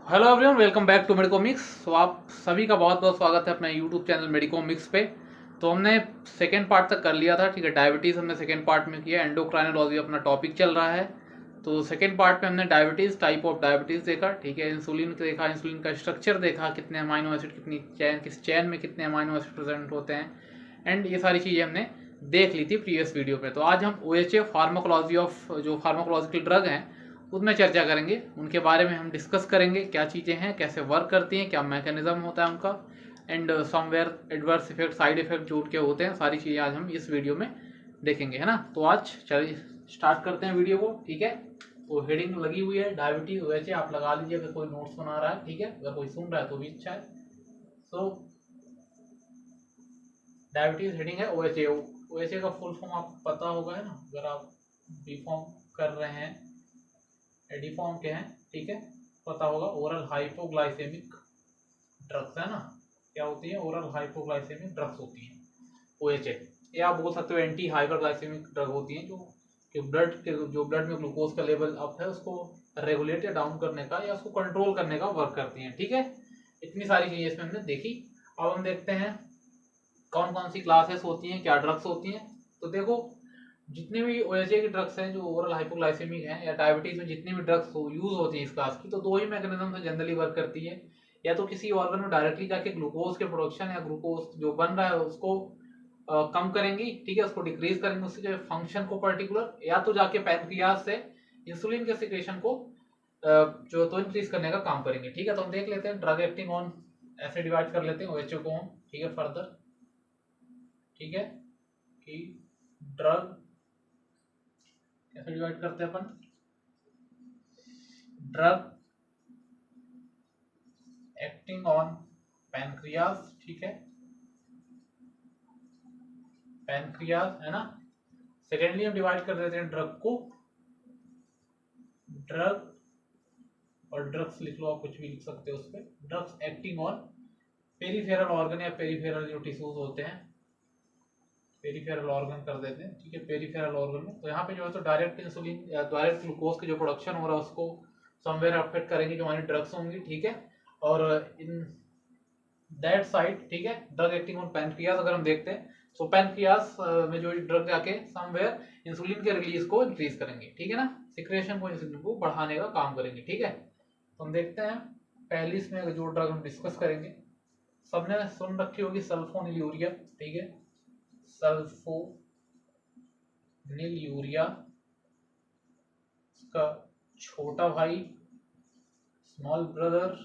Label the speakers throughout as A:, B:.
A: Hello everyone, welcome back to Medicomix. तो आप सभी का बहुत बहुत स्वागत है अपने यूट्यूब चैनल मेडिकोमिक्स पे। तो हमने सेकेंड पार्ट तक कर लिया था, ठीक है। डायबिटीज़ हमने सेकेंड पार्ट में किया, एंडोक्राइनोलॉजी अपना टॉपिक चल रहा है। तो सेकेंड पार्ट में हमने डायबिटीज़, टाइप ऑफ डायबिटीज़ देखा, ठीक है। इंसुलिन देखा, इंसुलिन का स्ट्रक्चर देखा, कितने अमाइनो एसिड, कितनी चैन, किस चैन में कितने अमाइनो एसिड प्रेजेंट होते हैं, एंड ये सारी चीज़ें हमने देख ली थी प्रीवियस वीडियो पे। तो आज हम OHA फार्माकोलॉजी ऑफ जो फार्माकोलॉजिकल ड्रग हैं उसमें चर्चा करेंगे, उनके बारे में हम डिस्कस करेंगे, क्या चीज़ें हैं, कैसे वर्क करती हैं, क्या मैकेनिज्म होता है उनका, and somewhere adverse effect, side effect जो उनके होते हैं, सारी चीज़ें आज हम इस वीडियो में देखेंगे, है ना। तो आज चलिए स्टार्ट करते हैं वीडियो को, ठीक है। तो हेडिंग लगी हुई है डायबिटीज वैसे आप लगा लीजिए अगर कोई नोट्स बना रहा है, ठीक है। अगर कोई सुन रहा है तो भी अच्छा है। सो डायबिटीज हेडिंग है OHA। OHA का फुल फॉर्म आपको पता होगा, है ना। अगर आप बी फॉर्म कर रहे हैं, एडी फॉर्म के हैं, ठीक है, पता होगा। ओरल हाइपोग्लाइसेमिक ड्रग्स, है ना। क्या होती है? ओरल हाइपोग्लाइसेमिक ड्रग्स होती हैं OHA। या आप बोल सकते हो एंटी हाइपरग्लाइसेमिक ड्रग होती हैं, जो ब्लड में ग्लूकोज का लेवल अप है उसको रेगुलेट या डाउन करने का या उसको कंट्रोल करने का वर्क करती हैं, ठीक है। इतनी सारी चीजें इसमें हमने देखी। अब हम देखते हैं कौन कौन सी क्लासेस होती हैं, क्या ड्रग्स होती हैं। तो देखो, जितने भी OHA की ड्रग्स हैं जो ओरल हाइपोग्लाइसेमिक हैं, या डायबिटीज में जितनी भी ड्रग्स यूज होती हैं इस क्लास की, तो दो ही मैकेनिज्म से जनरली वर्क करती है। या तो किसी ऑर्गन में डायरेक्टली जाके ग्लूकोज के प्रोडक्शन या ग्लूकोज जो बन रहा है उसको कम करेंगी, ठीक है, उसको डिक्रीज करेंगे उसके फंक्शन को पर्टिकुलर, या तो जाके पैनक्रियाज से इंसुलिन के सिक्रेशन को जो तो इंक्रीज करने का काम करेंगे, ठीक है। तो हम देख लेते हैं ड्रग एक्टिंग ऑन, ऐसे डिवाइड कर लेते हैं OHA को हम, ठीक है, फर्दर, ठीक है, कि ड्रग कैसे डिवाइड करते हैं अपन। ड्रग एक्टिंग ऑन पैनक्रियाज, ठीक है, पैनक्रियाज, है ना। सेकेंडली हम डिवाइड कर देते हैं ड्रग को, ड्रग और ड्रग्स लिख लो, आप कुछ भी लिख सकते हो उस पर। Drugs acting on peripheral organ या पेरीफेरल जो टिश्यूज होते हैं, पेरीफेरल ऑर्गन कर देते हैं, ठीक है, पेरीफेरल ऑर्गन में। तो यहाँ पे जो है तो डायरेक्ट इंसुलिन या डायरेक्ट ग्लूकोज के जो प्रोडक्शन हो रहा है उसको समवेयर अफेक्ट करेंगे जो हमारी ड्रग्स होंगी, ठीक है। और इन दैट साइड, ठीक है, ड्रग एक्टिंग ऑन पैनक्रियाज अगर हम देखते हैं तो पैनक्रियाज में जो ड्रग जाके समवेयर इंसुलिन के रिलीज को इंक्रीज करेंगे, ठीक है ना, सिक्रेशन को, इंसुलिन को बढ़ाने का काम करेंगे, ठीक है। तो हम देखते हैं पहली इसमें जो ड्रग हम डिस्कस करेंगे, सबने सुन रखी होगी सल्फोनिल यूरिया, ठीक है, सल्फोनिल यूरिया, इसका छोटा भाई स्मॉल ब्रदर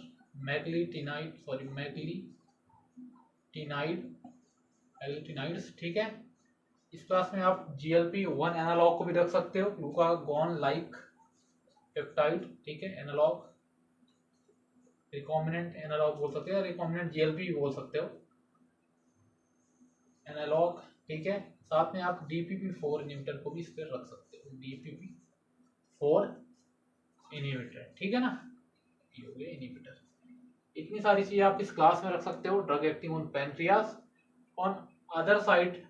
A: मैग्लीटिनाइड, सॉरी मैग्लीटिनाइड्स, ठीक है। इस क्लास में आप GLP-1 एनालॉग को भी रख सकते हो, ग्लूकागॉन लाइक पेप्टाइड, ठीक है, एनालॉग, रिकॉम्बिनेंट एनालॉग बोल सकते हो, रिकॉम्बिनेंट GLP भी बोल सकते हो, एनालॉग, ठीक है। साथ में आप DPP-4 इनहिबिटर को भी इस पर रख सकते हो, DPP-4 इनहिबिटर, ठीक है ना, ये हो गया इनहिबिटर। इतनी सारी चीजें आप इस क्लास में रख सकते हो, drug acting on pancreas. On other side,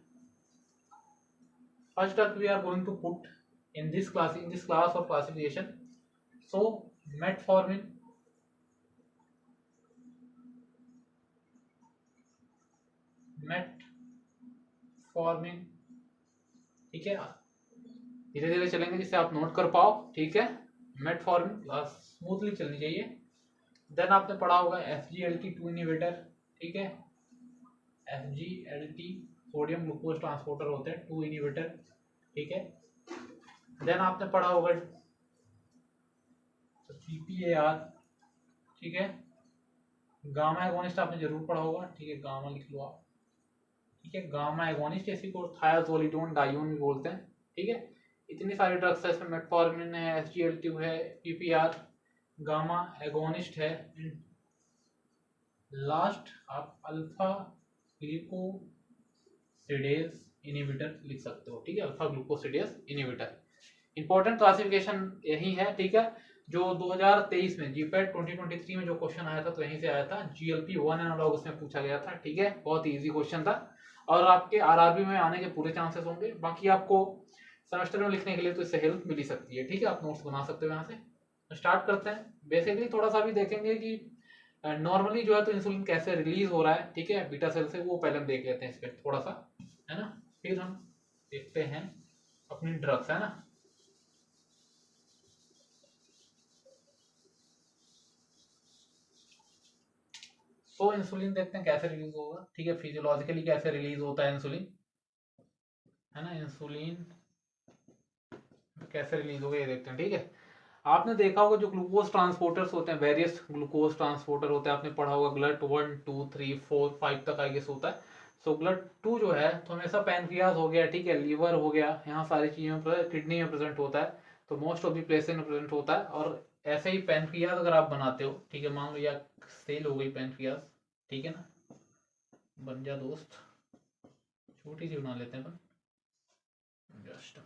A: first drug we are going to put in this class of classification. So metformin, ठीक है, धीरे धीरे चलेंगे जिससे आप नोट कर पाओ, ठीक है। मेटफॉर्मिन क्लास स्मूथली चलनी चाहिए। देन आपने पढ़ा होगा SGLT2 इनहिबिटर, ठीक है, SGLT सोडियम ग्लूकोज ट्रांसपोर्टर होते हैं, 2 इनहिबिटर, ठीक है। देन आपने पढ़ा होगा PPAR, ठीक है, गामा एगोनिस्ट आपने जरूर पढ़ा होगा, ठीक है, गामा लिख लो आप, ठीक है, गामा एगोनिस्ट, इसी को थायाजोलिडोन डायोन भी बोलते हैं, ठीक है। इतनी सारी ड्रग्स है इसमें, मेटफॉर्मिन है, SGLT2 है, PPR, गामा एगोनिस्ट है, लास्ट आप अल्फा ग्लूकोसिडेज इनहिबिटर लिख सकते हो, ठीक है, alpha glucosidase inhibitor. Important classification यही है, ठीक है, जो 2023 में जीपैट 2023 में जो क्वेश्चन आया था तो यहीं से आया था, GLP-1 एनालॉग उसमें पूछा गया था, ठीक है, बहुत इजी क्वेश्चन था और आपके RRB में आने के पूरे चांसेस होंगे। बाकी आपको सेमेस्टर में लिखने के लिए तो इससे हेल्प मिल ही सकती है, ठीक है, आप नोट्स बना सकते हो यहाँ से। स्टार्ट करते हैं। बेसिकली थोड़ा सा भी देखेंगे कि नॉर्मली जो है तो इंसुलिन कैसे रिलीज हो रहा है, ठीक है, बीटा सेल से, वो पहले हम देख लेते हैं इस पर थोड़ा सा, है ना। फिर हम देखते हैं अपनी ड्रग्स, है ना। सो इंसुलिन देखते हैं कैसे रिलीज होगा, ठीक है, फिजियोलॉजिकली कैसे रिलीज होता है इंसुलिन, है ना। इंसुलिन कैसे रिलीज होगा ये देखते हैं, ठीक है। आपने देखा होगा जो ग्लूकोज ट्रांसपोर्टर्स होते हैं, वेरियस ग्लूकोज ट्रांसपोर्टर होते हैं, आपने पढ़ा होगा ग्लट 1 2 3 4 5 तक आई गेस होता है। सो ग्लट 2 जो है तो हमेशा पैनक्रियाज हो गया, ठीक है, लीवर हो गया, यहाँ सारी चीजों पर, किडनी में प्रेजेंट होता है, तो मोस्ट ऑफ द प्लेसेस में प्रेजेंट होता है। और ऐसे ही पैनक्रियाज अगर आप बनाते हो, ठीक है, मान लो या सेल हो गई पैनक्रियाज, ठीक है ना, बन जा दोस्त, छोटी सी बना लेते हैं अपन, जस्ट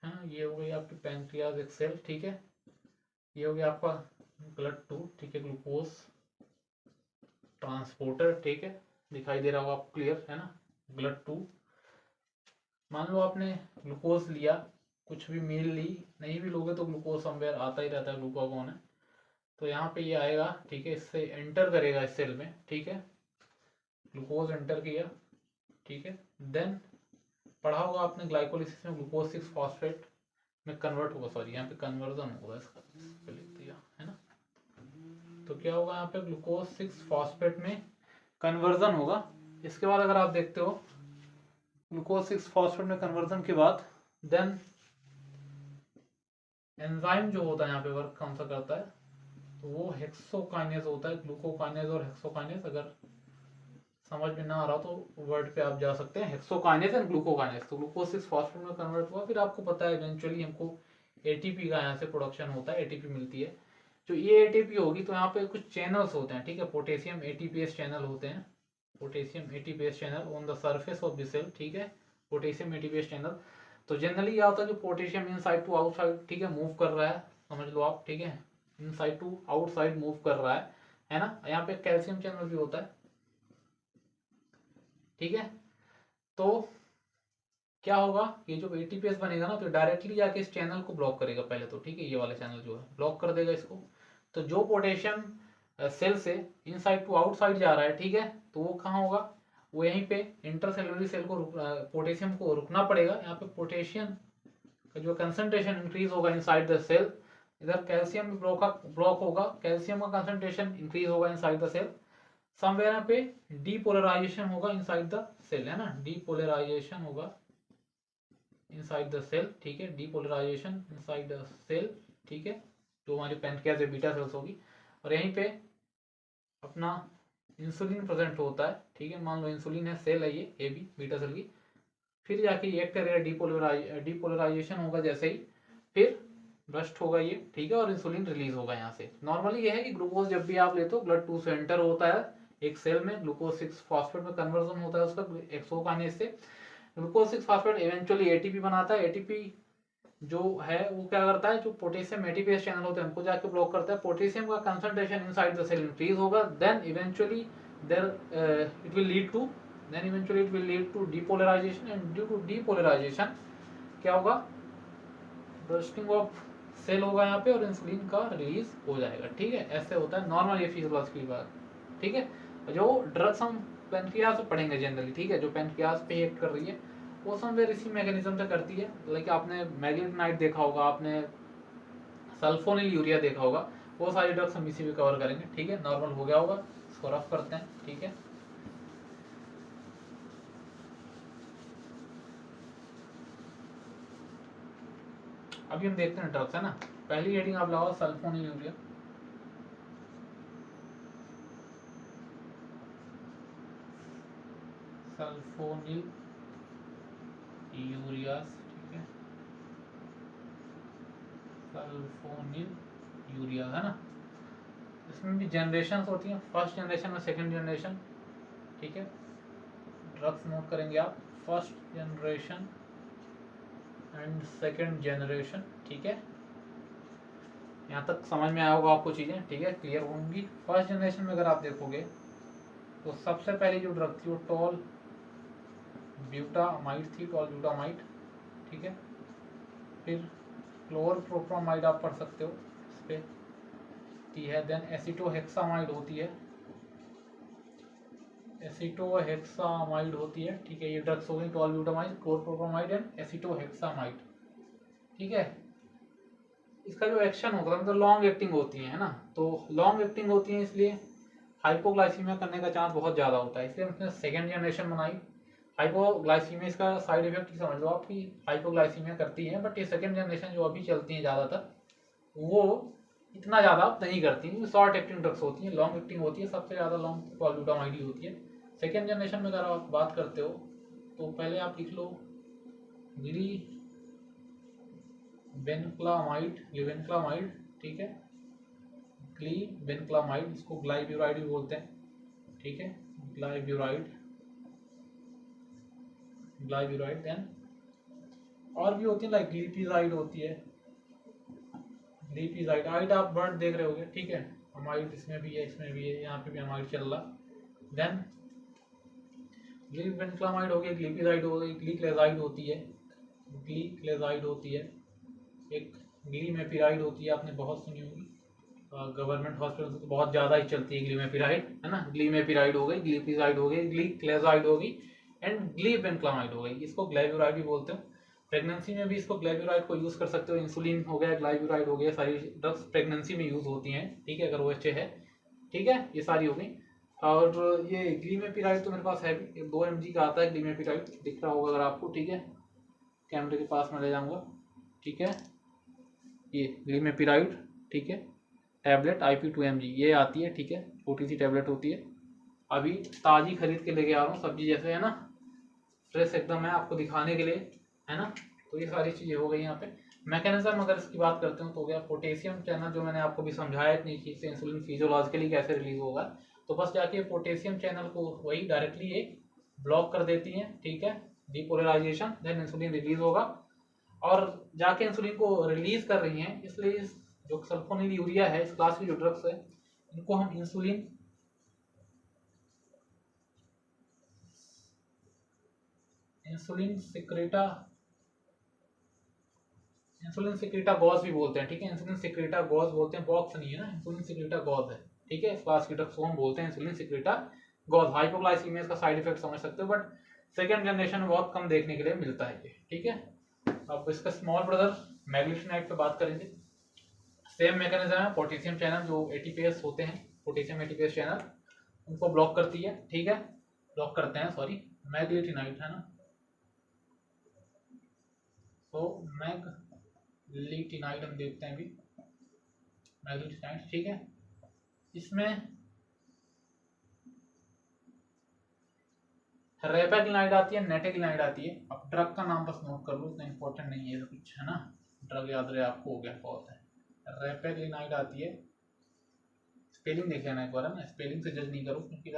A: हाँ, ये हो गई आपकी पैनक्रियाज एक सेल, ठीक है। ये हो गया आपका ग्लट 2, ठीक है, ग्लूकोज ट्रांसपोर्टर, ठीक है, दिखाई दे रहा होगा आपको, क्लियर है ना, ग्लट 2। मान लो आपने ग्लूकोज लिया, कुछ भी मील ली, नहीं भी लोगे तो ग्लूकोज समवेयर आता ही रहता है, ग्लूकागोन है, तो यहाँ पे ये आएगा, ठीक है, इससे एंटर करेगा इस सेल में, ठीक है, ग्लूकोज एंटर किया, ठीक है। देन पढ़ा होगा आपने ग्लाइकोलिसिस में ग्लूकोज 6 फॉस्फेट में कन्वर्ट होगा, सॉरी यहाँ पे कन्वर्जन होगा इसका, इस पे लिख दिया है ना। तो क्या होगा यहाँ पे ग्लूकोज 6 फॉस्फेट में कन्वर्जन होगा। इसके बाद अगर आप देखते हो ग्लूकोज 6 फॉस्फेट में कन्वर्जन के बाद देन एंजाइम जो होता है यहाँ पे वर्क कौन सा करता है, तो वो हेक्सोकाइनेज होता है, ग्लूकोकाइनेज और हेक्सोकाइनेज। अगर समझ में ना आ रहा तो वर्ड पे आप जा सकते हैं, हेक्सोकाइनेज एंड ग्लूकोकाइनेज। तो ग्लूकोज 6 फॉस्फेट में कन्वर्ट हुआ, फिर आपको पता है इवेंचुअली हमको एटीपी का यहाँ से प्रोडक्शन होता है, एटीपी मिलती है। जो ये एटीपी होगी तो यहाँ पे कुछ चैनल्स होते हैं, ठीक है, पोटेशियम एटीपीएस चैनल होते हैं, potassium ATPs channel on the surface of the cell, ठीक है, पोटेशियम एटीपीएस चैनल। तो जनरली क्या होता है, जो पोटेशियम इनसाइड टू आउटसाइड, ठीक है, मूव कर रहा है, समझ लो आप, ठीक है, इनसाइड टू आउटसाइड मूव कर रहा है ना। यहाँ पे कैल्शियम चैनल भी होता है, ठीक है। तो क्या होगा, ये जो एटीपीएस बनेगा ना, तो डायरेक्टली जाके इस चैनल को ब्लॉक करेगा पहले तो, ठीक है, ये वाला चैनल जो है ब्लॉक कर देगा इसको। तो जो पोटेशियम सेल से इनसाइड टू आउटसाइड जा रहा है, ठीक है, तो वो कहाँ होगा, वो यहीं पे इंटरसेलुलर सेल को पोटेशियम को रुकना पड़ेगा। यहाँ पे पोटेशियम का जो कंसंट्रेशन इंक्रीज होगा इनसाइड द सेल, इधर कैल्शियम भी ब्लॉक होगा, कैल्शियम का कंसंट्रेशन इंक्रीज होगा इनसाइड द सेल। समवेयर यहाँ पे डीपोलराइजेशन होगा इनसाइड द सेल, है ना, डीपोलराइजेशन होगा इनसाइड द सेल, ठीक है, डीपोलराइजेशन इनसाइड द सेल, ठीक है, जो हमारी पैनक्रियाज या बीटा सेल्स होगी। और यहीं पे अपना इंसुलिन प्रेजेंट होता है, ठीक है, मान लो इंसुलिन है, सेल है ये ए बी बीटा सेल की, फिर जाके ये एक्ट करेगा, डीपोलराइजेशन होगा जैसे ही, फिर ब्रस्ट होगा ये, ठीक है, और इंसुलिन रिलीज होगा यहाँ से। नॉर्मली ये है कि ग्लूकोज जब भी आप लेते हो ब्लड 2 से एंटर होता है एक सेल में, ग्लूकोज 6 फॉस्फेट में कन्वर्जन होता है उसका एक्सोकाइनेज से, ग्लूकोज 6 फॉस्फेट इवेंचुअली एटीपी बनाता है। एटीपी जो है वो क्या करता है, जो पोटेशियम एटीपीएस चैनल होते हैं उनको जाके ब्लॉक करता है, पोटेशियम का concentration inside the cell increase होगा, then eventually there it will lead to then eventually it will lead to depolarization, and due to depolarization क्या होगा, बर्स्टिंग ऑफ सेल होगा यहाँ पे और इंसुलिन का रिलीज हो जाएगा, ठीक है, ऐसे होता है नॉर्मल ये फिजियोलॉजिकल बात, ठीक है। जो ड्रग्स हम पेनक्रियाज पे पढ़ेंगे जनरली, ठीक है, जो पेनक्रियाज पे एक्ट कर रही है वो समवेयर इसी मैकेनिज्म से करती है। लाइक आपने मैग्नेटाइट देखा होगा, आपने सल्फोनिल यूरिया देखा होगा, वो सारी ड्रग्स हम इसी में कवर करेंगे, ठीक है। नॉर्मल हो गया होगा, इसको रफ करते हैं, ठीक है। अभी हम देखते हैं ड्रग्स, है ना। पहली हेडिंग आप लगाओ सल्फोनिल यूरिया, सल्फोनिल यूरियास, ठीक है, सल्फोनिल यूरिया, है ना। इसमें भी जनरेशन होती हैं, फर्स्ट जनरेशन और सेकंड जनरेशन, ठीक है। ड्रग्स नोट करेंगे आप, first generation and second generation, ठीक है। यहाँ तक समझ में आया होगा आपको चीज़ें, ठीक है, क्लियर होंगी। फर्स्ट जनरेशन में अगर आप देखोगे तो सबसे पहली जो ड्रग थी वो टॉल ब्यूटामाइड थी, टॉल ब्यूटामाइड, ठीक है। फिर क्लोरप्रोपामाइड आप पढ़ सकते हो इस पे है। देन एसिटोहेक्सामाइड होती है, एसिटोहेक्सामाइड होती है, ठीक है। ये ड्रग्स हो गई टॉल ब्यूटामाइड, क्लोरप्रोपामाइड एंड एसिटोहेक्सामाइड, ठीक है। इसका जो एक्शन होता है मतलब लॉन्ग एक्टिंग होती है ना, तो लॉन्ग एक्टिंग होती है इसलिए हाइपोग्लाइसीमिया करने का चांस बहुत ज़्यादा होता है, इसलिए हमने सेकेंड जनरेशन बनाई। हाइपोग्लाइसीमिया इसका साइड इफेक्ट ही समझ लो आपकी, हाइपोग्लाइसीमिया करती है, बट ये सेकेंड जनरेशन जो अभी चलती है ज़्यादातर वो इतना ज़्यादा नहीं करती हैं, शॉर्ट एक्टिंग ड्रग्स होती हैं, लॉन्ग एक्टिंग होती है, सबसे ज़्यादा लॉन्ग टॉल्ब्यूटामाइड होती है। सेकेंड जनरेशन में अगर आप बात करते हो तो पहले आप लिख लो ग्लीबेनक्लामाइड, ठीक है, ग्लीबेनक्लामाइड, इसको ग्लाइब्यूराइड भी बोलते हैं, ठीक है, ग्लाइब्यूराइड। देन और भी होती है लाइक ग्लिपिजाइड होती है, ग्लिपिजाइड, आइड आप वर्ड देख रहे होगे, ठीक है, अमाइड इसमें भी है, इसमें भी है, यहाँ पे भी अमाइड चल रहा। देन ग्लिबेनक्लामाइड हो गया, ग्लिपिजाइड हो गई, ग्लीक्लेजाइड होती है, एक ग्लीमेपिराइड होती है, आपने बहुत सुनी होगी, गवर्नमेंट हॉस्पिटल से तो बहुत ज़्यादा ही चलती है ग्लीमेपिराइड, है ना। ग्लीमेपिराइड हो गई, ग्लिपिजाइड हो गई, ग्लीक्लेजाइड हो गई एंड ग्लीबेनक्लामाइड हो गई, इसको ग्लाइब्यूराइड भी बोलते हैं। प्रेगनेंसी में भी इसको ग्लाइब्यूराइड को यूज़ कर सकते हो, इंसुलिन हो गया, ग्लाइब्यूराइड हो गया, सारी ड्रग्स प्रेगनेंसी में यूज़ होती हैं, ठीक है, अगर वो अच्छे है, ठीक है, ये सारी हो गई। और ये ग्लीमेपिराइड तो मेरे पास है भी, 2 mg का आता है ग्लीमेपिराइड, दिख रहा होगा अगर आपको, ठीक है, कैमरे के पास में ले जाऊंगा, ठीक है, ये ग्लीमेपिराइड, ठीक है, टैबलेट IP 2 mg ये आती है, ठीक है, छोटी सी टैबलेट होती है, अभी ताज़ी खरीद के लेके आ रहा हूँ, सब्जी जैसे है ना, फ्रेश एकदम है, आपको दिखाने के लिए, है ना। तो ये सारी चीज़ें हो गई यहाँ पे। मैकेनिज्म अगर इसकी बात करते हो तो हो गया पोटेशियम चैनल, जो मैंने आपको भी समझाया इतनी चीज़ से इंसुलिन फिजियोलॉजिकली कैसे रिलीज होगा, तो बस जाके पोटेशियम चैनल को वही डायरेक्टली ये ब्लॉक कर देती है, ठीक है, डीपोलराइजेशन, देन इंसुलिन रिलीज होगा, और जाके इंसुलिन को रिलीज कर रही हैं, इसलिए जो सल्फोनिलयूरिया है, इस क्लास की जो ड्रग्स है, इनको हम इंसुलिन सिक्रेटा गॉज भी बोलते हैं, ठीक है, इंसुलिन सिक्रेटा गॉज बोलते हैं, बॉक्स नहीं है ना, इंसुलिन सिक्रेटा गॉज है, ठीक है, इस क्लास की ड्रग्स को हम बोलते हैं इंसुलिन सिक्रेटा गॉज। हाइपोग्लाइसीमिया का साइड इफेक्ट समझ सकते हो, बट सेकेंड जनरेशन में बहुत कम देखने के लिए मिलता है ये, ठीक है। अब इसका स्मॉल ब्रदर मैग्लिसिनाइड पे बात करेंगे, सेम मैकेनिज्म है, पोटेशियम चैनल जो एटीपीएस होते हैं, पोटेशियम एटीपीएस चैनल, उनको ब्लॉक करती है, ठीक है, ब्लॉक करते हैं, सॉरी, मैग्लिटिनाइड है ना, तो मैग्लिटिनाइड हम देखते हैं अभी, मैग्लिटिनाइड, ठीक है, इसमें रेपेग्लिनाइड आती है, नेटेग्लिनाइड आती है। अब ड्रग का नाम बस नोट कर लो, इतना इंपॉर्टेंट नहीं है कुछ, है ना, ड्रग याद रहे आपको, हो गया बहुत है। रेपेग्लिनाइड आती है, स्पेलिंग देख लेना एक बार, है ना, स्पेलिंग से जज नहीं करो क्योंकि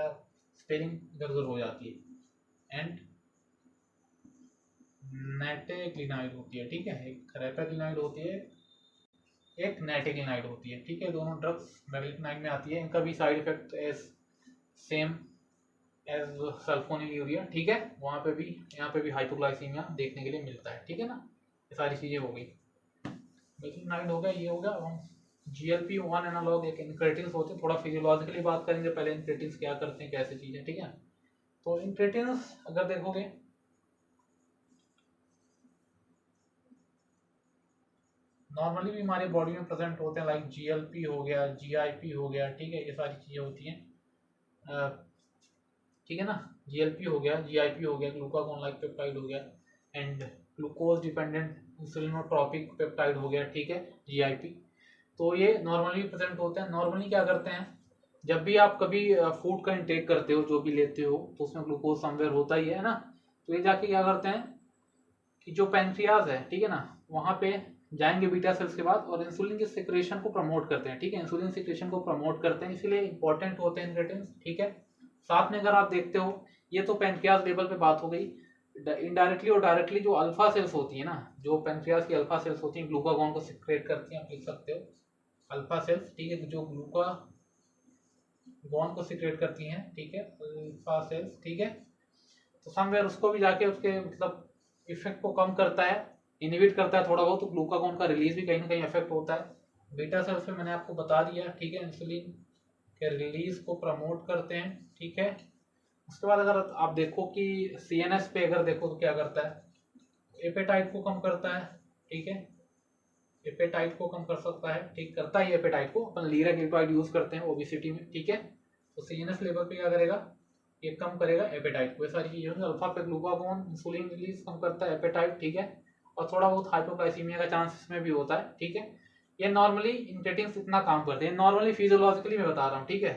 A: स्पेलिंग इधर उधर हो जाती है। एंड नेटेग्लिनाइड होती है, ठीक है, एक रेपेग्लिनाइड होती है, एक नेटेग्लिनाइड होती है, ठीक है, दोनों ड्रग्स मैग्लिटिनाइड में आती है, इनका भी side effect as same as sulfonylurea, ठीक है, वहाँ पे भी, यहाँ पे भी हाइपोग्लाइसीमिया देखने के लिए मिलता है, ठीक है ना। ये सारी चीज़ें हो गई, मैग्लिटिनाइड हो गया, ये हो गया। GLP-1 एनालॉग एक इंक्रेटिन्स होते हैं, थोड़ा फिजियोलॉजिकली बात करेंगे पहले, इंक्रेटिन्स क्या करते हैं, कैसे चीज़ है, ठीक है। तो इंक्रेटिन्स अगर देखोगे नॉर्मली भी हमारी बॉडी में प्रेजेंट होते हैं, लाइक GLP हो गया, GIP हो गया, ठीक है, ये सारी चीज़ें होती हैं, ठीक है ना। GLP हो गया, GIP हो गया, ग्लूकागोन लाइक पेप्टाइड हो गया, एंड ग्लूकोज डिपेंडेंट इंसुलिनोट्रोपिक पेप्टाइड हो गया, ठीक है, GIP। तो ये नॉर्मली प्रेजेंट होते हैं। नॉर्मली क्या करते हैं, जब भी आप कभी फूड का इंटेक करते हो, जो भी लेते हो, तो उसमें ग्लूकोज समवेयर होता ही है ना, तो ये जाके क्या करते हैं कि जो पैंक्रियाज है, ठीक है ना, वहाँ पे जाएंगे बीटा सेल्स के बाद और इंसुलिन के सिक्रेशन को प्रमोट करते हैं, ठीक है, इंसुलिन सिक्रेशन को प्रमोट करते हैं, इसीलिए इंपॉर्टेंट होते हैं इंग्रेडिएंट्स, ठीक है। साथ में अगर आप देखते हो, ये तो पैंक्रियाज लेवल पे बात हो गई, इनडायरेक्टली और डायरेक्टली जो अल्फा सेल्स होती है ना, जो पैंक्रियाज की अल्फा सेल्स होती हैं, ग्लूकागॉन को सिक्रेट करती हैं, आप लिख सकते हो, अल्फा सेल्स, ठीक है, जो ग्लूकागॉन को सिक्रेट करती हैं, ठीक है, अल्फा सेल्स, ठीक है। तो समवेयर उसको भी जाके उसके मतलब इफेक्ट को कम करता है, इनहिबिट करता है थोड़ा बहुत, तो ग्लूकागॉन का रिलीज भी कहीं ना कहीं इफेक्ट होता है। बीटा सेल्स में मैंने आपको बता दिया, ठीक है, इंसुलिन के रिलीज को प्रमोट करते हैं, ठीक है। उसके बाद अगर आप देखो कि सीएनएस पे अगर देखो तो क्या करता है, एपेटाइट को कम करता है, ठीक है, एपेटाइट को कम कर सकता है, ठीक करता है एपेटाइट को, अपन लीराग्लिसराइड यूज करते हैं ओबेसिटी में, ठीक है। तो सीएनएस लेवल पे क्या करेगा, ये कम करेगा एपेटाइट को, ये सारी चीजें। अल्फा पे ग्लूकागॉन इंसुलिन रिलीज कम करता है, एपेटाइट, ठीक है, और थोड़ा बहुत हाइपोग्लाइसीमिया का चांस इसमें भी होता है, ठीक है। ये नॉर्मली इंक्रेटिन्स इतना काम करते हैं, नॉर्मली फिजियोलॉजिकली मैं बता रहा हूँ, ठीक है।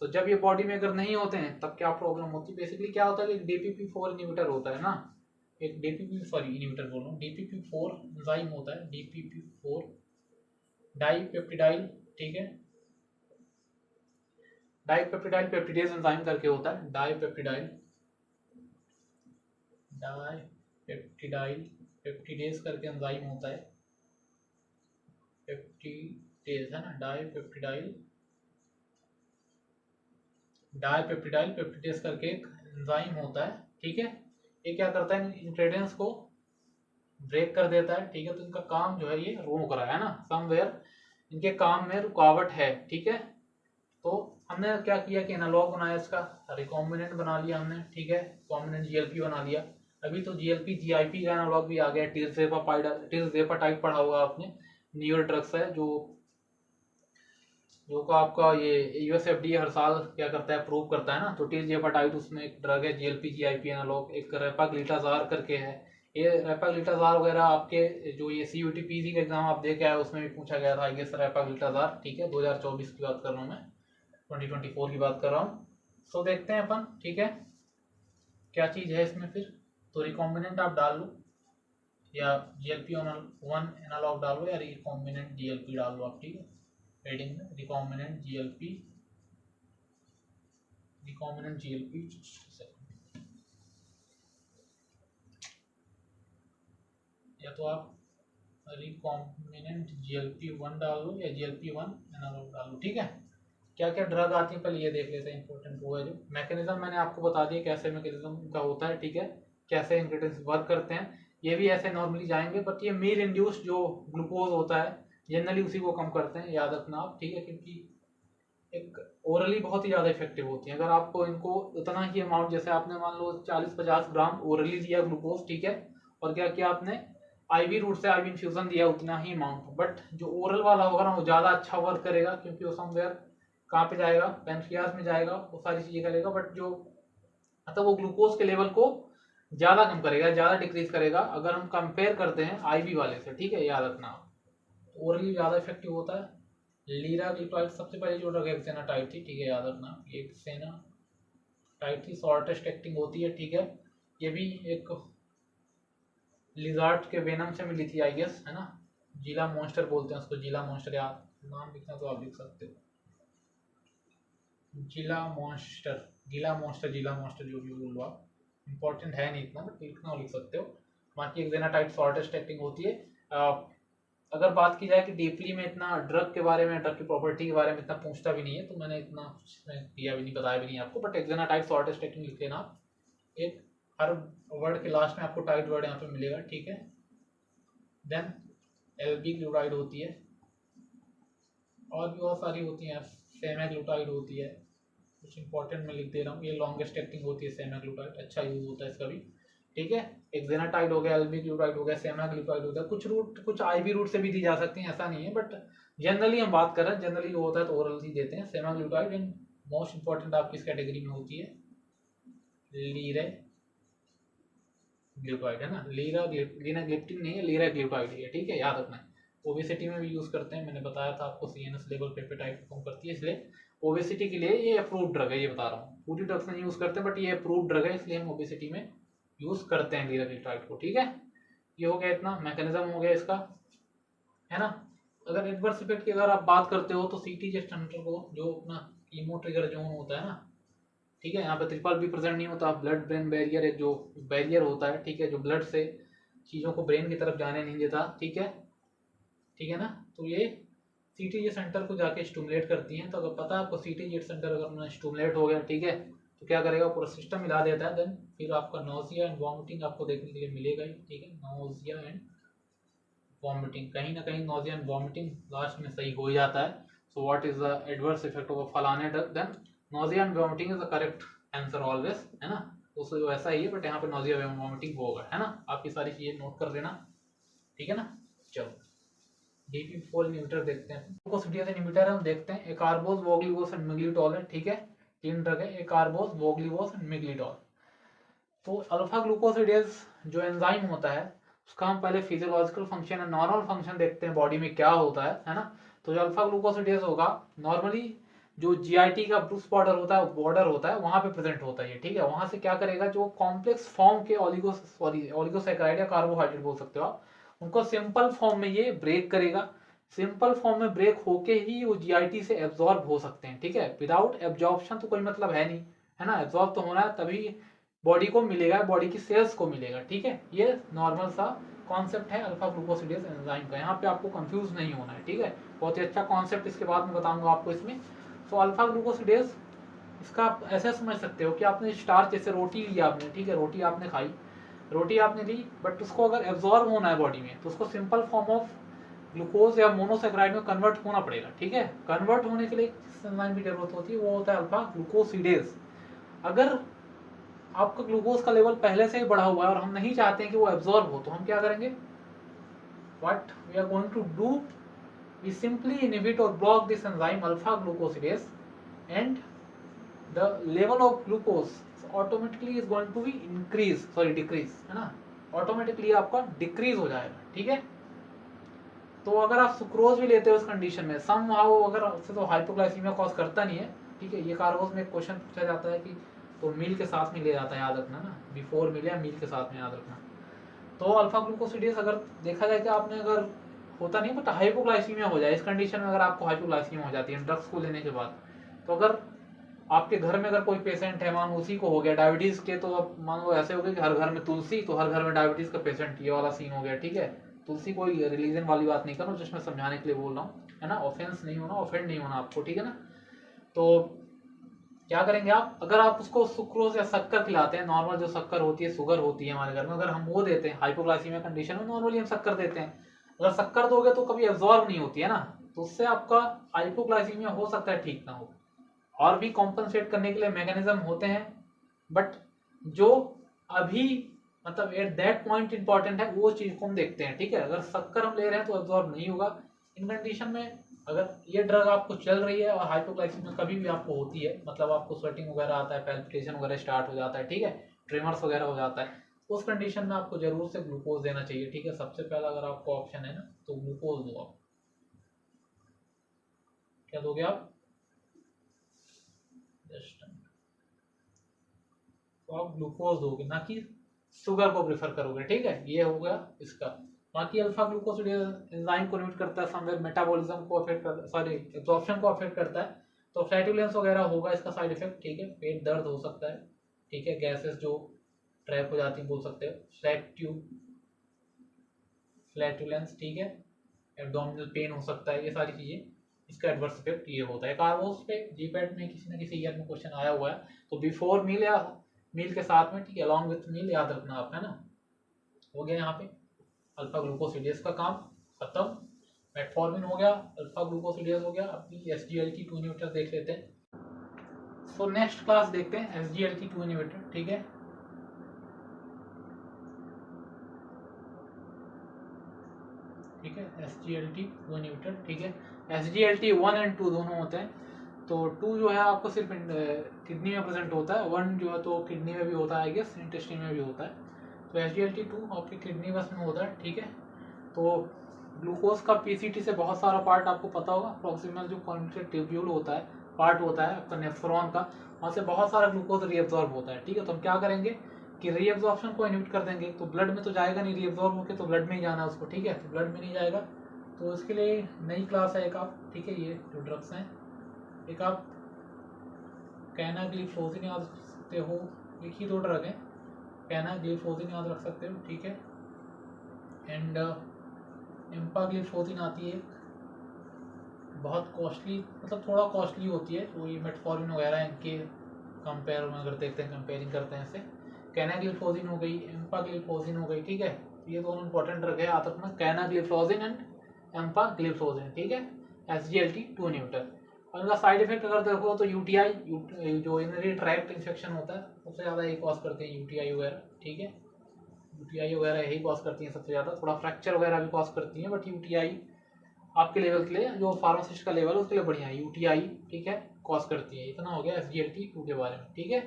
A: तो जब ये बॉडी में अगर नहीं होते हैं तब क्या प्रॉब्लम होती है, बेसिकली क्या होता है कि DPP4 इनहिबिटर होता है ना, एक इनहिबिटर बोल रहा हूँ, DPP4 एंजाइम होता है, DPP4 डाइपेप्टिडाइल, ठीक है, डाइपेप्टिडाइल पेप्टिडेज एंजाइम करके होता है, डाइपेप्टिडाइल पेप्टिडेज करके एंजाइम होता है, पेप्टिडेज है ना, डाइपेप्टिडाइल पेप्टिडेज करके एक एंजाइम होता है, ठीक है। ये क्या करता है, इंग्रेडिएंट्स को ब्रेक कर देता है, ठीक है। तो इनका काम जो है ये रोक रहा है ना, समवेयर इनके काम में रुकावट है, ठीक है। तो हमने क्या किया कि एनालॉग बनाया इसका, रिकॉम्बिनेंट बना लिया हमने, ठीक है, कॉम्बिनेंट जीएलपी बना लिया। अभी तो जीएलपी जीआईपी का एनालॉग भी आ गया, टिर्जेपाटाइड पढ़ा होगा आपने, न्यूर ड्रग्स है जो का आपका ये यूएसएफडीए हर साल क्या करता है, अप्रूव करता है ना। तो टिर्जेपाटाइड उसमें एक ड्रग है, जीएलपी जीआईपी एनालॉग, एक रेपाग्लिटाजार करके है। ये रेपाग्लिटाजार वगैरह आपके जो ये सीयूटी पीजी का एग्जाम आप दे के आए उसमें भी पूछा गया था, आई गेस रेपाग्लिटाजार, ठीक है, 2024 की बात कर रहा हूँ मैं, 2024 की बात कर रहा हूँ। सो देखते हैं अपन, ठीक है, क्या चीज़ है इसमें फिर। तो रिकॉम्बिनेंट आप डाल लो या GLP-1 एनालॉग डाल लो या रिकॉम्बिनेंट जीएलपी डाल लो आप, ठीक है, हेडिंग में रिकॉम्बिनेंट जीएलपी या तो आप रिकॉम्बिनेंट GLP-1 डाल लो या GLP-1 एनालॉग डाल लो, ठीक है। क्या क्या ड्रग आती है पहले ये देख लेते हैं, इंपॉर्टेंट वो है जो मैकेनिज्म मैंने आपको बता दिया कैसे मैकेनिज्म का होता है, ठीक है, कैसे इंग्रेडिएंट्स वर्क करते हैं। ये भी ऐसे नॉर्मली जाएंगे, बट ये मील इंड्यूस्ड जो ग्लूकोज होता है जनरली उसी को कम करते हैं, याद रखना आप, ठीक है, क्योंकि एक ओरली बहुत ही ज़्यादा इफेक्टिव होती है। अगर आपको इनको उतना ही अमाउंट, जैसे आपने मान लो 40-50 ग्राम ओरली दिया ग्लूकोज, ठीक है, और क्या किया आपने आईवी रूट से आईवी इन्फ्यूजन दिया उतना ही अमाउंट, बट जो ओरल वाला होगा ना वो ज़्यादा अच्छा वर्क करेगा, क्योंकि वो समवेयर कहाँ पे जाएगा, पेनक्रियास में जाएगा, वो सारी चीज़ें करेगा, बट जो मतलब वो ग्लूकोज के लेवल को ज़्यादा कम करेगा, ज़्यादा डिक्रीज करेगा अगर हम कंपेयर करते हैं आईवी वाले से, ठीक है, याद रखना। ओरली ज़्यादा इफेक्टिव होता है। लीराग्लिसराइड सबसे पहले जो ड्रग एक्सेनाटाइड थी, ठीक है, याद रखना, ये एक्सेनाटाइड थी, शॉर्टेस्ट एक्टिंग होती है, ठीक है। ये भी एक लिजार्ड के वेनम से मिली थी आई गेस, है ना, जिला मॉन्स्टर बोलते हैं उसको, जिला मॉन्स्टर, याद नाम लिखना तो आप लिख सकते हो, जिला मॉन्स्टर जो भी बोलो आप, इंपॉर्टेंट है नहीं इतना, बट लिखना लिख सकते हो। बाकी एक्सेनाटाइड शॉर्टेस्ट एक्टिंग होती है। अगर बात की जाए कि डीपली में इतना ड्रग के बारे में, ड्रग की प्रॉपर्टी के बारे में इतना पूछता भी नहीं है, तो मैंने इतना किया भी नहीं, बताया भी नहीं आपको, बट एक्सेनाटाइड शॉर्टेस्ट एक्टिंग लिख लेना। एक हर वर्ड के लास्ट में आपको टाइट वर्ड यहाँ पे मिलेगा, ठीक है। देन एल्बीग्लूटाइड होती है, और भी बहुत सारी होती हैं, सेमाग्लूटाइड होती है, कुछ इंपॉर्टेंट मैं लिख दे रहा हूँ। ये लॉन्गेस्ट एक्टिंग होती है सेमाग्लूटाइड, अच्छा यूज होता है इसका भी, ठीक है। एक्सेनाटाइड हो गया, एल्बीग्लूटाइड हो गया, सेमाग्लूटाइड हो गया, कुछ आईवी रूट से भी दी जा सकती हैं, ऐसा नहीं है, बट जनरली हम बात कर रहे हैं, जनरली वो होता है तो ओरल ही देते हैं सेमाग्लूटाइड। एंड मोस्ट इंपॉर्टेंट आपकी इस कैटेगरी में होती है लीराग्लिसराइड, है ना, लीनाग्लिप्टिन नहीं है, लीराग्लिसराइड है, ठीक है, याद रखना। ओबेसिटी में भी यूज करते हैं, मैंने बताया था आपको, सीएनएस लेवल पे एपेटाइट को कम करती है, इसलिए ओबेसिटी के लिए ये अप्रूव्ड ड्रग है, ये बता रहा हूँ। पूरी ड्रग्स नहीं यूज करते, बट ये अप्रूव्ड ड्रग है, इसलिए हम ओबेसिटी में यूज करते हैं लीराग्लिसराइड को, ठीक है। ये हो गया, इतना मैकेनिज्म हो गया इसका, है ना। अगर एडवर्स इफेक्ट की अगर आप बात करते हो तो सीटीजे सेंटर को जो अपना कीमो ट्रिगर जोन होता है ना, ठीक है, यहाँ पे ट्रिपल भी प्रेजेंट नहीं होता, ब्लड ब्रेन बैरियर एक जो बैरियर होता है, ठीक है, जो ब्लड से चीज़ों को ब्रेन की तरफ जाने नहीं देता, ठीक है ना। तो ये सीटीजी सेंटर को जाके स्टिमुलेट करती हैं। तो अगर पता है आपको सीटीजी सेंटर अगर स्टिमुलेट हो गया, ठीक है, तो क्या करेगा, पूरा सिस्टम हिला देता है। देन फिर आपका नोजिया एंड वॉमिटिंग आपको देखने के लिए मिलेगा ही, ठीक है, नोजिया एंड वॉमिटिंग, कहीं ना कहीं नोजिया एंड वॉमिटिंग लास्ट में सही हो ही जाता है। So what is the adverse effect of फलाने drug, then nausea and vomiting is the correct answer always, है ना। तो वैसा ही है, बट यहाँ पे नोजिया एंड वॉमिटिंग होगा, है ना। आप ये सारी चीजें नोट कर लेना, ठीक है ना। चलो DP4 इनहिबिटर देखते हैं। ग्लूकोसिडियस इनहिबिटर हम देखते हैं, एकार्बोज, वोग्लिवोस एंड मिग्लिटॉल है, ठीक है। 3 ड्रग है, एकार्बोज, वोग्लिवोस एंड मिग्लिटॉल। तो अल्फा ग्लूकोसिडेज जो एंजाइम होता है उसका हम पहले फिजियोलॉजिकल फंक्शन है, नॉर्मल फंक्शन देखते हैं बॉडी में क्या होता है ना। तो जो अल्फा ग्लूकोसिडेज होगा नॉर्मली जो GIT का ब्रूस बॉर्डर होता है वहां पे प्रेजेंट होता है, ठीक है। वहां से क्या करेगा, जो कॉम्प्लेक्स फॉर्म के ऑलिगोसैकेराइड या कार्बोहाइड्रेट बोल सकते हो आप, उनको सिंपल फॉर्म में ये ब्रेक करेगा। सिंपल फॉर्म में ब्रेक होके ही वो GIT से एब्जॉर्ब हो सकते हैं, ठीक है। विदाउट एब्जॉर्प्शन तो कोई मतलब है नहीं, है ना। एब्जॉर्ब तो होना है, तभी बॉडी को मिलेगा, बॉडी की सेल्स को मिलेगा, ठीक है। ये नॉर्मल सा कॉन्सेप्ट है अल्फा ग्लूकोसिडेज एंजाइम का, यहाँ पे आपको कंफ्यूज नहीं होना है, ठीक है। बहुत ही अच्छा कॉन्सेप्ट इसके बाद में बताऊंगा आपको इसमें। तो अल्फा ग्लूकोसिडेज इसका आप ऐसे समझ सकते हो कि आपने स्टार्च, जैसे रोटी ली आपने, ठीक है, रोटी आपने खाई, रोटी आपने ली, बट उसको अगर एब्जॉर्ब होना है बॉडी में तो उसको सिंपल फॉर्म ऑफ ग्लूकोज या मोनोसेक्राइड में कन्वर्ट होना पड़ेगा, ठीक है। कन्वर्ट होने के लिए किस एंजाइम की जरूरत होती है, वो होता है अल्फा ग्लूकोसिडेज। अगर आपका ग्लूकोज का लेवल पहले से ही बढ़ा हुआ है और हम नहीं चाहते हैं कि वो एब्जॉर्ब हो, तो हम क्या करेंगे, what we are going to do, we simply inhibit और block this enzyme alpha glucosidase and the level of glucose automatically is going to be decrease, है ना। ऑटोमेटिकली आपका डिक्रीज हो जाएगा, ठीक है। तो अगर आप सुक्रोज भी लेते हो इस कंडीशन में समहाउ, अगर उससे तो हाइपोग्लाइसीमिया कॉज करता नहीं है, ठीक है। ये कार्बोज में एक क्वेश्चन पूछा जाता है कि तो मील के साथ में ले जाता है, याद रखना ना, बिफोर मील या मील के साथ में, याद रखना। तो अल्फा ग्लूकोसिडेज अगर देखा जाए कि आपने अगर होता नहीं बट हाइपोग्लाइसीमिया हो जाए, इस कंडीशन में अगर आपको हाइपोग्लाइसीमिया हो जाती है ड्रग्स को लेने के बाद, तो अगर आपके घर में अगर कोई पेशेंट है, मान उसी को हो गया डायबिटीज के, तो अब मान लो ऐसे हो गया कि हर घर में तुलसी, तो हर घर में डायबिटीज का पेशेंट, ये वाला सीन हो गया, ठीक है। तुलसी कोई रिलीजन वाली बात नहीं कर रहा हूँ, जिसमें समझाने के लिए बोल रहा हूँ, है ना। ऑफेंस नहीं होना, ऑफेंड नहीं होना आपको, ठीक है ना। तो क्या करेंगे आप, अगर आप उसको सुक्रोज या शक्कर खिलाते हैं, नॉर्मल जो शक्कर होती है, शुगर होती है हमारे घर में, अगर हम वो देते हैं हाइपोग्लाइसीमिया कंडीशन में, नॉर्मली हम शक्कर देते हैं, अगर शक्कर दोगे तो कभी एब्जॉर्ब नहीं होती है ना, तो उससे आपका हाइपोग्लाइसीमिया हो सकता है ठीक ना हो। और भी कॉम्पनसेट करने के लिए मैकेनिज्म होते हैं, बट जो अभी मतलब एट दैट पॉइंट इंपॉर्टेंट है वो चीज को हम देखते हैं, ठीक है। अगर शक्कर हम ले रहे हैं तो एब्जॉर्ब नहीं होगा इन कंडीशन में। अगर ये ड्रग आपको चल रही है और हाइपोग्लाइसीमिया कभी भी आपको होती है, मतलब आपको स्वेटिंग वगैरह आता है, पैल्पिटेशन वगैरह स्टार्ट हो जाता है, ठीक है, ट्रेमर्स वगैरह हो जाता है, उस कंडीशन में आपको जरूर से ग्लूकोज देना चाहिए, ठीक है। सबसे पहला अगर आपको ऑप्शन है ना तो ग्लूकोज दो आप। क्या दोगे आप, तो आप ग्लूकोज दोगे, ना कि शुगर को प्रेफर करोगे, ठीक है। ये हो गया इसका। बाकी अल्फा ग्लूकोसिडेज एंजाइम को इनहिबिट करता है, समवेयर मेटाबॉलिज्म को अफेक्ट करता है, सॉरी एब्जॉर्प्शन को अफेक्ट करता है, तो फ्लैटुलेंस वगैरह होगा इसका साइड इफेक्ट, ठीक है। पेट दर्द हो सकता है, ठीक है, गैसेस जो ट्रैप हो जाती है बोल सकते हो, फ्लैटुलेंस, ठीक है, एब्डोमिनल पेन हो सकता है, ये सारी चीजें इसका एडवर्स इफेक्ट ये होता है। कार्बोज पे जीपैट में किसी न किसी ईयर में क्वेश्चन आया हुआ है, तो बिफोर मील या मील के साथ में, ठीक है, अलॉन्ग विथ मील, याद रखना आप, है ना। हो गया यहाँ पे अल्फा ग्लूकोसिडेज का काम खत्म। मेटफॉर्मिन हो गया, अल्फा ग्लूकोसिडेज हो गया। अभी SGLT2 इनहिबिटर देख लेते हैं। सो नेक्स्ट क्लास देखते हैं SGLT2 इनहिबिटर, ठीक है। ठीक है, SGLT2 इनहिबिटर, ठीक है। SGLT1 एंड 2 दोनों होते हैं। तो 2 जो है आपको सिर्फ किडनी में प्रेजेंट होता है, 1 जो है तो किडनी में भी होता है, आई गेस इंटेस्टाइन में भी होता है। तो SGLT2 आपकी किडनी बस में होता है, ठीक है। तो ग्लूकोज का PCT से बहुत सारा पार्ट आपको पता होगा, प्रॉक्सिमल जो कॉन्ट्रेक्ट ट्यूब्यूल होता है, पार्ट होता है आपका नेफ्रॉन का, वहाँ से बहुत सारा ग्लूकोज रीअब्जॉर्ब होता है, ठीक है। तो हम क्या करेंगे कि रीअब्जॉर्प्शन को इनहिबिट कर देंगे, तो ब्लड में तो जाएगा नहीं, रीअब्जॉर्ब होकर तो ब्लड में ही जाना है उसको, ठीक है, तो ब्लड में नहीं जाएगा। तो इसके लिए नई क्लास है एक आप, ठीक है, ये जो ड्रग्स हैं, एक आप कैनाग्लिफोजिन याद रख सकते हो, एक ही 2 ड्रग हैं, कैनाग्लिफोजिन याद रख सकते हो, ठीक है, एंड एम्पाग्लिफोजिन आती है, बहुत कॉस्टली, मतलब थोड़ा कॉस्टली होती है। तो ये मेटफॉर्मिन वगैरह इनके कंपेयर में अगर देखते हैं, कंपेयरिंग करते हैं इसे, कैनाग्लिफोजिन हो गई, एम्पाग्लिफोजिन हो गई, ठीक है। ये दोनों इंपॉर्टेंट रखे याद रखना, कैनाग्लिफोजिन एंड एम्पाग्लिफोजिन, ठीक है, SGLT2 इन्हिबिटर। और इनका साइड इफेक्ट अगर देखो तो यूटीआई, जो यूरिनरी ट्रैक्ट इन्फेक्शन होता है सबसे ज़्यादा यही कॉज करते हैं, यूटीआई वगैरह, ठीक है। यूटीआई वगैरह यही कॉज करती हैं सबसे ज़्यादा, थोड़ा फ्रैक्चर वगैरह भी कॉज करती हैं, बट यूटीआई आपके लेवल के लिए, जो फार्मासिस्ट का लेवल है उसके लिए बढ़िया है यूटीआई, ठीक है, कॉज करती है। इतना हो गया SGLT2 के बारे में, ठीक है।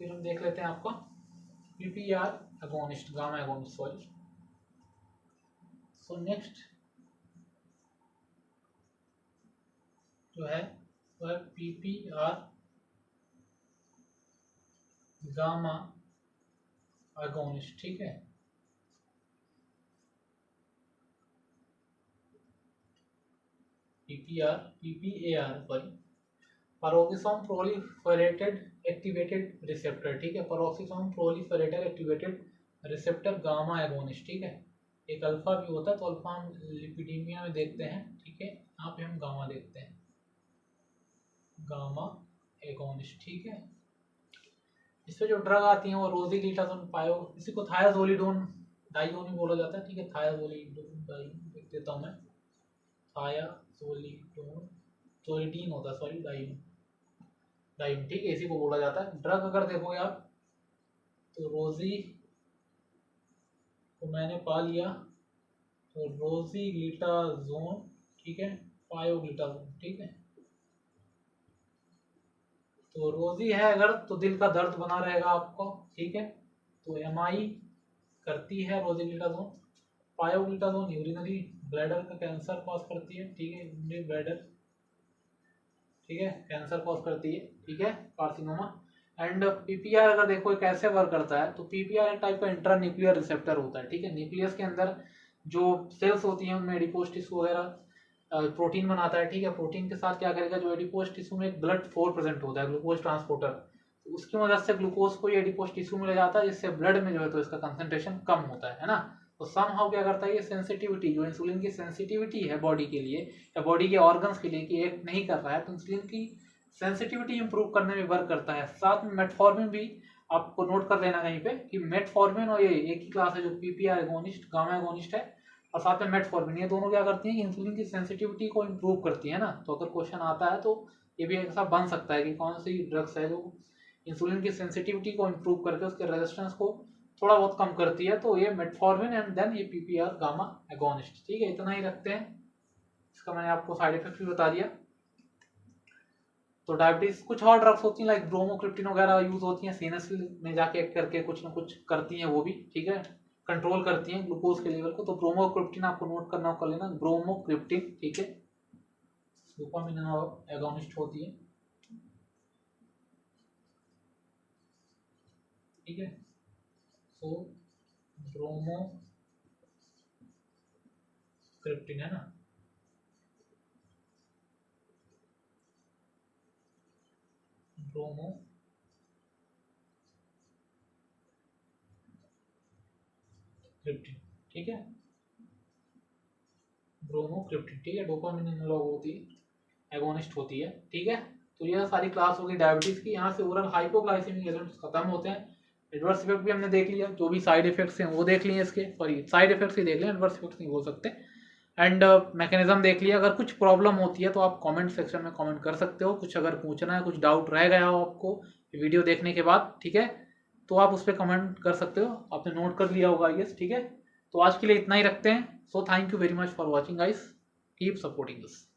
A: फिर हम देख लेते हैं आपका PPR agonist, gamma agonist, sorry. So next जो है वह PPR गामा एगोनिस्ट, ठीक है। PPAR sorry, peroxisome proliferated activated receptor, ठीक है, peroxisome proliferated activated receptor gamma agonist, ठीक है। एक अल्फा भी होता है, तो अल्फा हम लिपिडीमिया में देखते हैं, ठीक है। यहाँ पे हम गामा देखते हैं, गामा एगोनिस्ट, ठीक है। इसमें जो ड्रग आती हैं वो रोजीग्लिटाजोन पायो, इसी को थायाजोलिडोन डाइओन भी बोला जाता है, ठीक है, थायाजोलिडोन डाइओन लिख देता हूँ मैं, थायाजोलिडोन, जोलिडीन होता है, सॉरी, डाइओन, ठीक है, इसी को बोला जाता है। ड्रग अगर देखोगे आप तो रोजी को मैंने पा लिया, तो रोजीग्लिटाजोन, ठीक है, पायोग्लिटाजोन, ठीक है। तो रोजी है अगर तो दिल का दर्द बना रहेगा आपको, ठीक है, तो MI करती है रोजीग्लिटाजोन। पायोग्लिटाजोन यूरिनरी ब्लैडर का कैंसर कॉज करती है, ठीक है, यूरिनरी ब्लैडर, ठीक है, कैंसर कॉज करती है, ठीक है, कार्सिनोमा। एंड PPR अगर देखो कैसे वर्क करता है, तो PPR एक टाइप का इंट्रान्यूक्लियर रिसेप्टर होता है, ठीक है। न्यूक्लियस के अंदर जो सेल्स होती हैं उनमें एडिपोज टिश्यू वगैरह प्रोटीन बनाता है, ठीक है। प्रोटीन के साथ क्या करेगा, जो एडिपोज टिश्यू में एक ब्लड फ्लोर प्रेजेंट होता है, ग्लूकोज ट्रांसपोर्टर, तो उसकी मदद से ग्लूकोज को ये एडिपोज टिश्यू में ले जाता है, जिससे ब्लड में जो है तो इसका कंसंट्रेशन कम होता है ना। तो समहाउ क्या करता है, ये सेंसिटिविटी, जो इंसुलिन की सेंसिटिविटी है बॉडी के लिए या बॉडी के ऑर्गन्स के लिए कि एक्ट नहीं कर रहा है, तो इंसुलिन की सेंसिटिविटी इंप्रूव करने में वर्क करता है। साथ में मेटफॉर्मिन भी आपको नोट कर लेना कहीं पे कि मेटफॉर्मिन और ये एक ही क्लास है, जो PPR एगोनिस्ट, गामा एगोनिस्ट है, और साथ में मेटफॉर्मिन, ये दोनों क्या करती हैं कि इंसुलिन की सेंसिटिविटी को इंप्रूव करती है ना। तो अगर क्वेश्चन आता है तो ये भी ऐसा बन सकता है कि कौन सी ड्रग्स है जो इंसुलिन की सेंसिटिविटी को इंप्रूव करके उसके रेजिस्टेंस को थोड़ा बहुत कम करती है, तो ये मेटफॉर्मिन एंड देन ये PPR गामा एगोनिस्ट, ठीक है। इतना ही रखते हैं, इसका मैंने आपको साइड इफेक्ट भी बता दिया। तो डायबिटीज, कुछ और ड्रग्स होती हैं लाइक ब्रोमोक्रिप्टिन वगैरह यूज होती हैं, सीनस में जाके एक्ट करके कुछ ना कुछ करती हैं वो भी, ठीक है, कंट्रोल करती हैं ग्लूकोज के लेवल को। तो ब्रोमोक्रिप्टिन आपको नोट करना कर लेना, ब्रोमोक्रिप्टिन, ठीक है, डोपामिन एगोनिस्ट होती है, ठीक है। सो ब्रोमोक्रिप्टिन है ना, ब्रोमोक्रिप्टिन, ठीक है, ब्रोमोक्रिप्टिन, ठीक है, डोपामिन एनालॉग होती है, एगोनिस्ट होती है, ठीक है। तो यह सारी क्लास होगी डायबिटीज की। यहाँ से ओरल हाइपोग्लाइसेमिक एजेंट्स खत्म होते हैं। एडवर्स इफेक्ट भी हमने देख लिया, जो भी साइड इफेक्ट्स हैं वो देख लिए इसके, सॉरी साइड इफेक्ट्स ही देख लिए, एडवर्स इफेक्ट्स नहीं बोल सकते। एंड मैकेनिज्म देख लिया। अगर कुछ प्रॉब्लम होती है तो आप कमेंट सेक्शन में कमेंट कर सकते हो, कुछ अगर पूछना है, कुछ डाउट रह गया हो आपको वीडियो देखने के बाद, ठीक है, तो आप उस पर कमेंट कर सकते हो। आपने नोट कर लिया होगा आई गेस, ठीक है। तो आज के लिए इतना ही रखते हैं। So thank you very much for watching guys, keep supporting us.